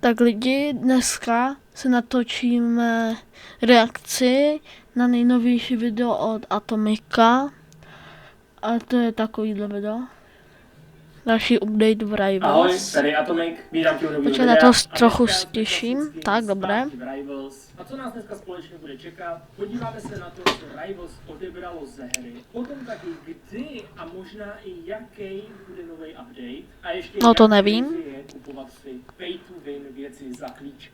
Tak lidi, dneska se natočíme reakci na nejnovější video od Atomika. A to je takovýhle video. Další update v Rivals. Ahoj, tady Atomic, vítám tě u nového Počkej, videa. na to trochu stěším. Tak, dobré. A co nás dneska společně bude čekat? Podíváme se na to, co Rivals odebralo ze hry. Potom taky kdy a možná i jaký bude nový update. A ještě No to nevím. je kupovat si pay to win věci za klíč.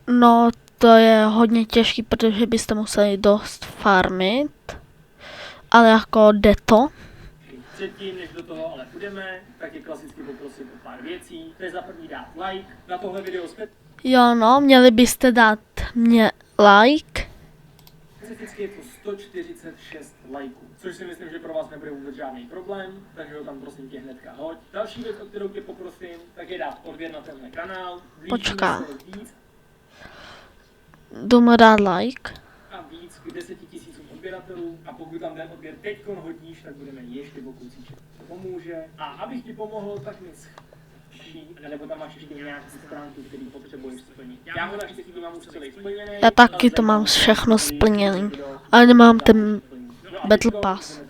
No, to je hodně těžký, protože byste museli dost farmit. Ale jako jde to. Předtím, než do toho ale půjdeme, tak je klasicky poprosím o pár věcí. To je za první dát like na tohle video Jo no, měli byste dát mě like. specificky je to 146 lajků, což si myslím, že pro vás nebude vůbec žádný problém, takže ho tam prosím tě hnedka hoď. Další věc, o kterou tě poprosím, tak je dát odběr na tenhle kanál. Počká. Víc Jdu mu dát like. a víc k 10 000 odběratelů a pokud tam ten odběr teďkon hodíš, tak budeme ještě o kusíček. To pomůže. A abych ti pomohl, tak mi nebo tam máš ještě nějaké stránky, které potřebuješ splnit. Já ho naštěstí mám už celý splněný. Já taky to mám všechno splněný. Ale nemám ten Battle Pass.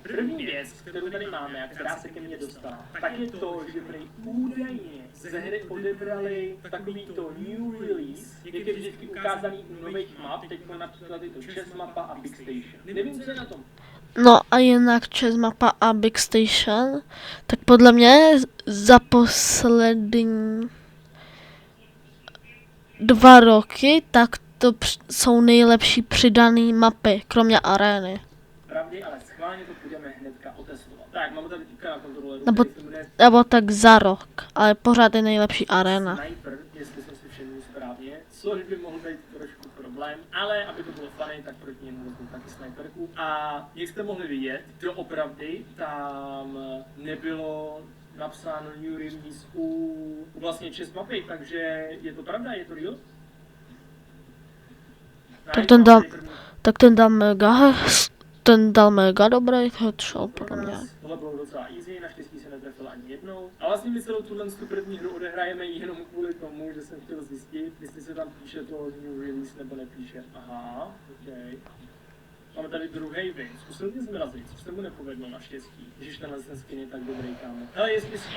První věc, kterou tady máme a která se ke mně dostala, tak je to, že prý údajně ze hry odebrali takový to new release, jak je vždycky ukázaný u nových map, teď například je to Chess mapa a Big Station. Nevím, co je na tom. No a jinak Chess mapa a Big Station, tak podle mě za poslední 2 roky, tak to jsou nejlepší přidané mapy, kromě arény. Pravdě, ale schválně to půjdeme hnedka otestovat. Tak, máme tady týka na kontroleru, Nebo tak za rok, ale pořád je nejlepší arena. Sniper, jestli jsem si všiml správně, což by mohl být trošku problém, ale aby to bylo funny, tak proti němu vezmu taky sniperku. A jak jste mohli vidět, doopravdy tam nebylo napsáno new release u vlastně Chess mapy, takže je to pravda, je to real? Tak ten dal mega dobrý headshot podle mě. Tohle bylo docela easy, naštěstí se netrefil ani jednou. A vlastně my celou tuhle první hru odehrajeme jenom kvůli tomu, že jsem chtěl zjistit, jestli se tam píše to new release nebo nepíše. Aha, ok. Máme tady druhý win. Zkusil mě zmrazit, což se mu nepovedlo naštěstí. Když tenhle skin je tak dobrý, kámo. Hele, jestli jste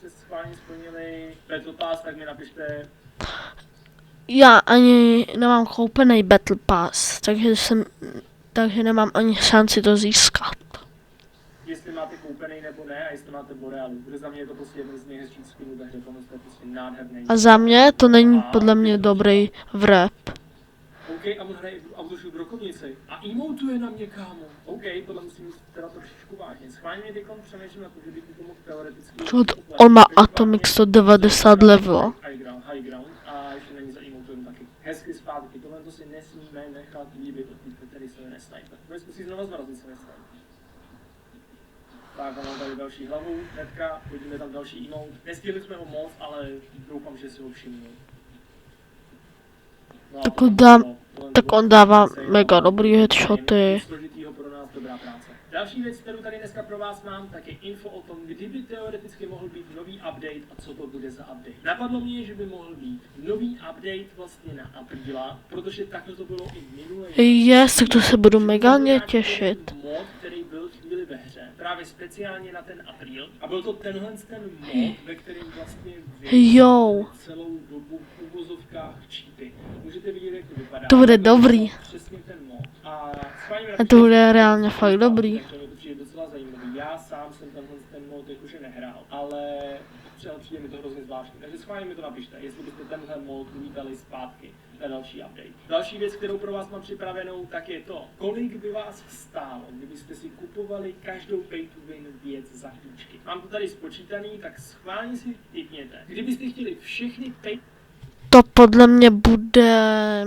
schválně splnili Battle Pass, tak mi napište. Já ani nemám koupený Battle Pass, takže nemám ani šanci to získat. Jestli máte koupený nebo ne, a jestli máte Borealu. Protože za mě je to prostě jeden z nejhezčích skinů, takže tohle je prostě nádherný. A za mě to není podle mě dobrý v rap. OK, a on hraje autošu brokovnici. A emotuje na mě, kámo. OK, tohle musím mít teda trošičku vážně. Schválně mě teďkom přemýšlím na to, že bych to mohl teoreticky... On má Atomic 190 level. High ground a ještě není za emotujem taky. Hezky zpátky, tohle to si nesmíme nechat líbit od týpka, který se jmenuje Sniper. Pojď zkusit znova zmrazit se Sniper. Tak, a mám tady další hlavu, hnedka, hodíme tam další emote. Nestihli jsme ho moc, ale doufám, že si ho všimnu. No, tak on dává mega dobrý headshoty. Další věc, kterou tady dneska pro vás mám, tak je info o tom, kdyby teoreticky mohl být nový update a co to bude za update. Napadlo mě, že by mohl být nový update vlastně na apríla, protože takhle to bylo i minulý. Yes, tak to se budu mega těšit. Mod, který byl chvíli ve hře, právě speciálně na ten apríl. A byl to ten mod, ve kterém vlastně celou dobu v uvozovkách cheaty. Můžete vidět, jak to vypadá. To bude dobrý. Přesně ten mod. A to bude reálně fakt dobrý. Takže to přijde docela zajímavý. Já sám jsem ten mod jakože nehrál, ale přijde mi to hrozně zvláštní. Takže schválně mi to napište, jestli byste tenhle mod uvítali zpátky na další update. Další věc, kterou pro vás mám připravenou, tak je to, kolik by vás stálo, kdybyste si kupovali každou pay to win věc za klíčky. Mám to tady spočítaný, tak schválně si tipněte. Kdybyste chtěli všechny pay... To podle mě bude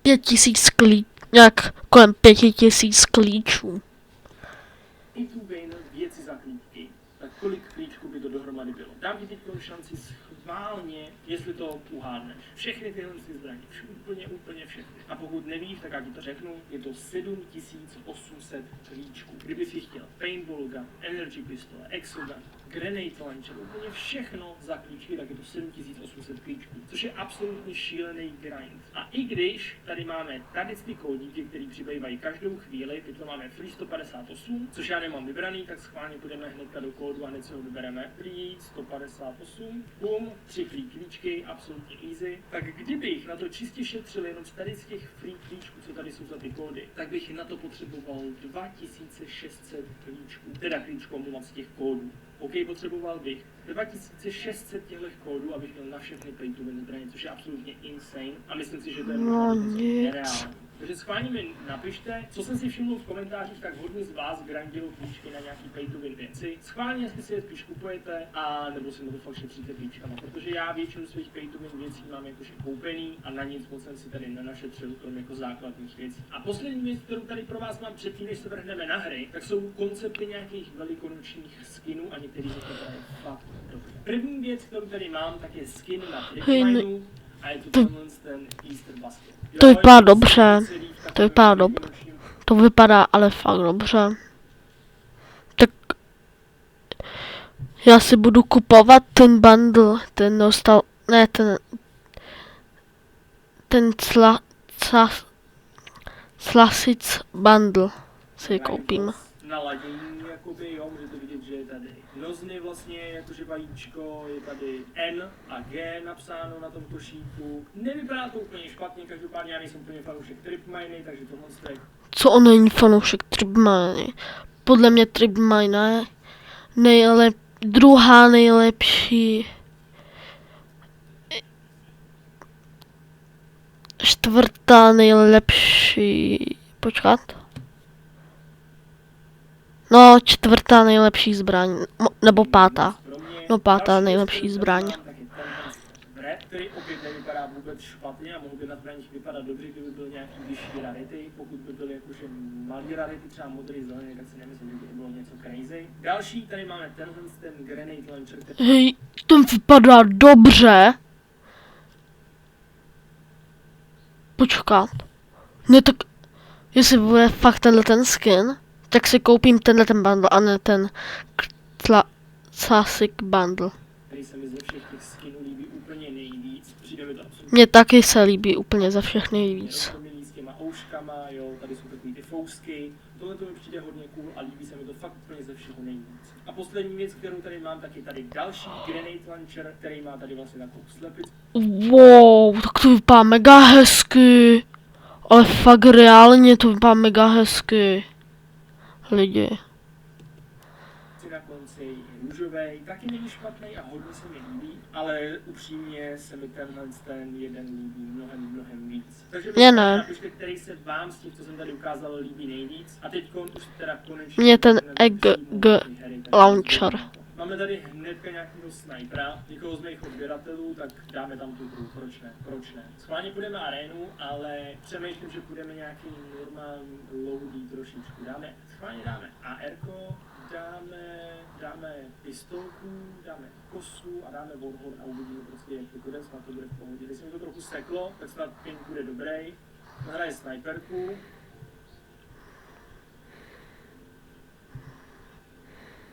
5000 klíčů, nějak kolem 5000 klíčů. Pay to win věci za klíčky, tak kolik klíčků by to dohromady bylo? Dám ti teď šanci schválně, jestli to uhádneš. Všechny tyhle zbraně, úplně všechny. A pokud nevíš, tak já ti to řeknu, je to 7800 klíčků. Kdyby si chtěl paintball gun, energy pistole, exogun, Grenade Launcher, úplně všechno za klíčky, tak je to 7800 klíčků, což je absolutně šílený grind. A i když tady máme tady ty kódíky, které přibývají každou chvíli, teď to máme free 158, což já nemám vybraný, tak schválně půjdeme hnedka do kódu a hned si ho vybereme. Free 158, bum, 3 free klíčky, absolutně easy. Tak kdybych na to čistě šetřil jenom z tady z těch free klíčků, co tady jsou za ty kódy, tak bych na to potřeboval 2600 klíčků, teda klíčků, omlouvám se, těch kódů. OK, potřeboval bych 2600 těchto kódů, abych měl na všechny pay to win zbraně, což je absolutně insane a myslím si, že to je možná nereálné. Takže schválně mi napište, co jsem si všiml v komentářích, tak hodně z vás grindilo klíčky na nějaký pay to win věci. Schválně, jestli si je spíš kupujete, a nebo si to fakt šetříte klíčkama, protože já většinu svých pay to win věcí mám jakože koupený a na nic moc jsem si tady nenašetřil, krom jako základních věcí. A poslední věc, kterou tady pro vás mám předtím, než se vrhneme na hry, tak jsou koncepty nějakých velikonočních skinů a některých z nich je fakt dobrý. První věc, kterou tady mám, tak je skin na Tripminu a je to ten Easter Basket. To vypadá dobře, to vypadá dobře, to vypadá ale fakt dobře. Tak já si budu kupovat ten bundle, ten dostal, ne ten Slasic bundle si koupím. Naladění, jakoby, jo, můžete vidět, že je tady nozny vlastně, jakože vajíčko, je tady N a G napsáno na tom košíku. Nevypadá to úplně špatně, každopádně já nejsem úplně fanoušek Tripminy, takže tohle je... Co on není fanoušek Tripminy? Podle mě Tripmine je druhá nejlepší, čtvrtá nejlepší, počkat. No, čtvrtá nejlepší zbraň, nebo pátá. No, pátá nejlepší zbraň. Který opět nevypadá vůbec špatně a mohl by na zbraních vypadat dobře, kdyby byl nějaký vyšší rarity. Pokud by byl jakože malý rarity, třeba modrý, zelený, tak si nemyslím, že by to bylo něco crazy. Další, tady máme ten Grenade Launcher, který... Hej, ten vypadá dobře. Počkat. Ne, tak jestli bude fakt ten skin, tak si koupím ten bundle a ne ten Classic bundle. Který se mi ze všech těch skinů líbí úplně nejvíc. Přijde mi to absolutně... Mně taky se líbí úplně ze všech nejvíc. S těma ouškama, jo, tady jsou takový ty fousky. Tohle to mi přijde hodně cool a líbí se mi to fakt úplně ze všeho nejvíc. A poslední věc, kterou tady mám, tak je tady další Grenade Launcher, který má tady vlastně takovou slepici. Wow, tak to vypadá mega hezky. Ale fakt reálně to vypadá mega hezky. Lidi. Na konci růžovej, taky není špatný a hodně se mi líbí, ale upřímně se mi ten jeden líbí mnohem víc. Takže napište, který se vám z těch, co jsem tady ukázal, líbí nejvíc. A teď už teda konečně... Mně ten Egg Launcher. Máme tady hnedka nějakého snipera, někoho z mých odběratelů, tak dáme tam tu hru, proč ne. Schválně půjdeme arénu, ale přemýšlím, že půjdeme nějaký normální loudý trošičku. Schválně dáme AR-ko, dáme pistolku, dáme kosu a dáme warhol a uvidíme prostě, jak to bude, snad to bude v pohodě. Když se mi to trochu seklo, tak snad ping bude dobrý. Hraje sniperku.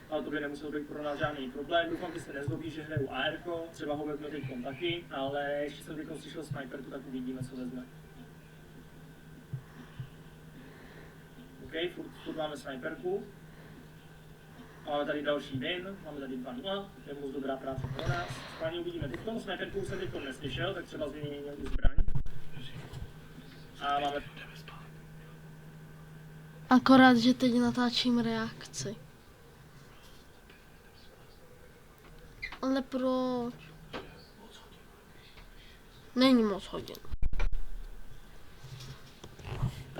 Ale to by nemuselo být pro nás žádný problém. Doufám, že se nezlobí, že hraju AR-ko, třeba ho vezme teď taky, ale ještě jsem teď slyšel sniperku, tak uvidíme, co vezme. OK, furt máme sniperku. Máme tady další win, máme tady 2-0, to je moc dobrá práce pro nás. Schválně uvidíme. Teď tomu sniperku jsem teď neslyšel, tak třeba změním nějakou zbraň. A máme... Akorát, že teď natáčím reakci. Ale proč? Není moc hodin.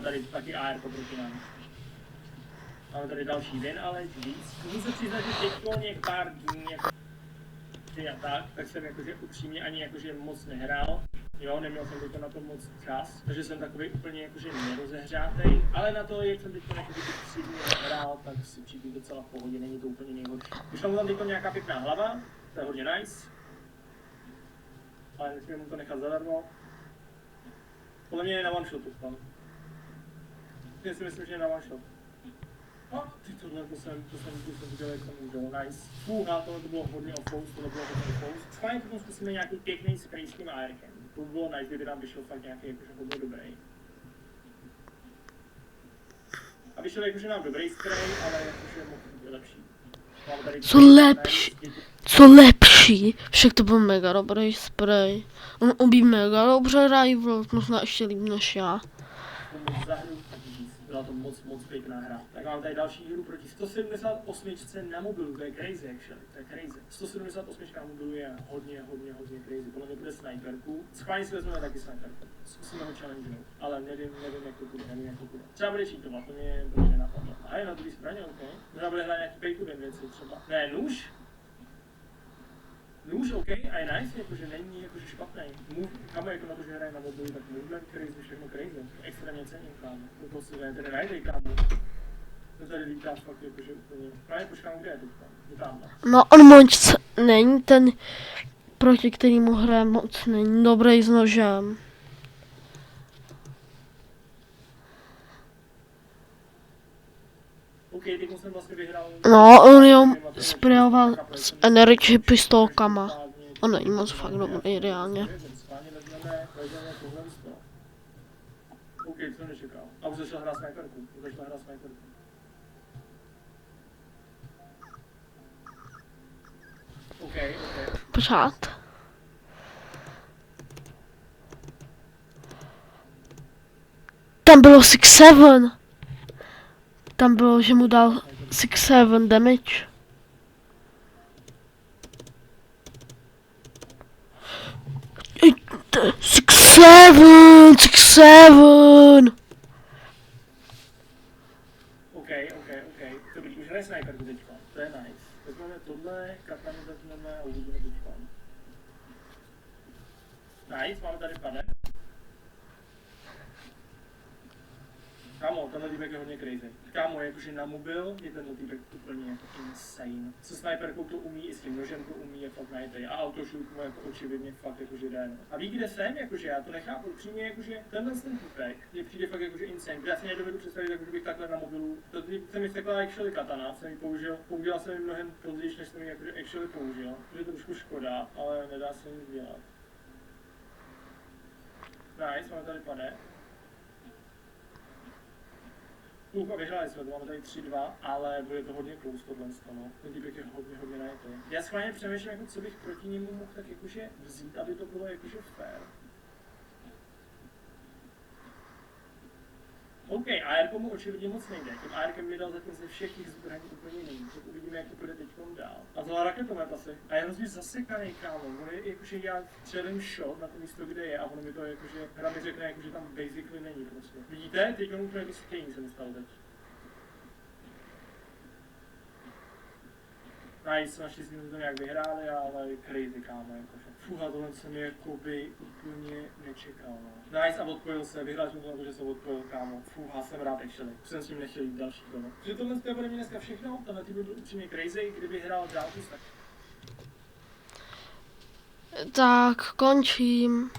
Tady taky AR proti nám. Máme tady další win, ale víc. Musím se přiznat, že teďko pár dní tak jsem jakože upřímně ani jakože moc nehrál. Jo, neměl jsem teďko na to moc čas, takže jsem takový úplně jakože nerozehřátej. Ale na to, jak jsem teďko jakože 3 dny nehrál, tak si přijdu docela v pohodě, není to úplně nejhorší. Vyšla mu tam teďko nějaká pěkná hlava, to je hodně nice. Ale nesmím mu to nechat zadarmo. Podle mě je na one shotu tam. Já si myslím, že je na one shot. A ty to jsem viděl, jak to bylo nice. Fůha, tohle to bylo hodně off-post, tohle bylo hodně off-post. Schválně potom zkusíme nějaký pěkný spray s tím ARkem. To by bylo nice, kdyby tam vyšel fakt nějaký jakože hodně dobrý. A vyšel jakože nám dobrý spray, ale jakože mohl být lepší. Máme tady Co lepší? Však to byl mega dobrý spray. On umí mega dobře rival, možná ještě líp než já. moc za hru, byla to moc pěkná hra. Tak máme tady další hru proti 178 na mobilu, to je crazy actually, to je crazy. 178 na mobilu je hodně crazy, podle mě bude sniperku. Schválně si vezmeme taky sniperku, zkusíme ho challengenout, ale nevím jak to bude, Třeba bude cheatovat, to mě nenapadlo. A je na druhý zbraně, ok. Možná bude hrát nějaký pay to win věci třeba. Ne, nůž? Nůž, ok, a je nice, jakože není jakože špatný. Kámo, jako na to, že hraje na mobilu, tak movement crazy, všechno crazy. Extrémně cením, kámo. To si ne, ten najdej, kámo. To tady lítáš fakt jakože úplně. Právě počkám, kde je teďka? Je tamhle. No on moc není ten, proti kterému hraje moc není dobrý s nožem. Ok, teď jsem vlastně vyhrál. No, on jo sprayoval s energy pistolkama. On není moc fakt dobrý, reálně. Vezmeme tohle z toho. Ok, to nečekal. A už začal hrát sniperku. Ok. Pořád. Tam bylo 6-7. Tam bylo, že mu dal 6-7 damage. Six seven. Ok. Dobrý, už hraje sniperku teďka. To je nice. Vezmeme tohle, katanu vezmeme a uvidíme teďka. Nice, máme tady pade. Kámo, tenhle týpek je hodně crazy. Kámo, jakože na mobil je tenhle týpek úplně jako insane. Se sniperkou to umí, i s tím nožem to umí, je fakt najtej. A autoshoot mu jako očividně fakt jakože jde. A ví, kde jsem, jakože já to nechápu. Upřímně jakože tenhle ten týpek mě přijde fakt jakože insane. Já si nedovedu představit, jakože bych takhle na mobilu. To jsem mi řekla actually katana, jsem ji použil jsem ji mnohem později, než jsem ji jakože actually použil. To je trošku škoda, ale nedá se nic dělat. Nice, máme tady pade. A vyhráli jsme, to máme tady 3-2, ale bude to hodně close tohle no. Ten týpek je hodně najitý. Já schválně přemýšlím, jako co bych proti němu mohl tak jakože vzít, aby to bylo jakože fair. OK, AR mu očividně moc nejde. Tím ARkem mi dal zatím ze všech těch zbraní úplně nejvíc. Tak uvidíme, jak to bude teď dál. A tohle raketomet asi. A je hrozně zasekaný, kámo. On je jakože já střelím shot na to místo, kde je a ono mi to jakože, hra mi řekne, jakože tam basically není prostě. Vidíte? Teď on úplně stejný se mi stalo teď. Nice, naštěstí jsme to nějak vyhráli, ale crazy, kámo, jakože. Fuha, tohle jsem jakoby úplně nečekal, no. Nice, a odpojil se, vyhrál jsem to na to, že se odpojil, kámo. Fuha, jsem rád actually. Už jsem s tím nechtěl jít další kolo. Takže tohle bude ode mě dneska všechno, tenhle tým byl upřímně crazy, kdyby hrál dál, tak. Tak, končím.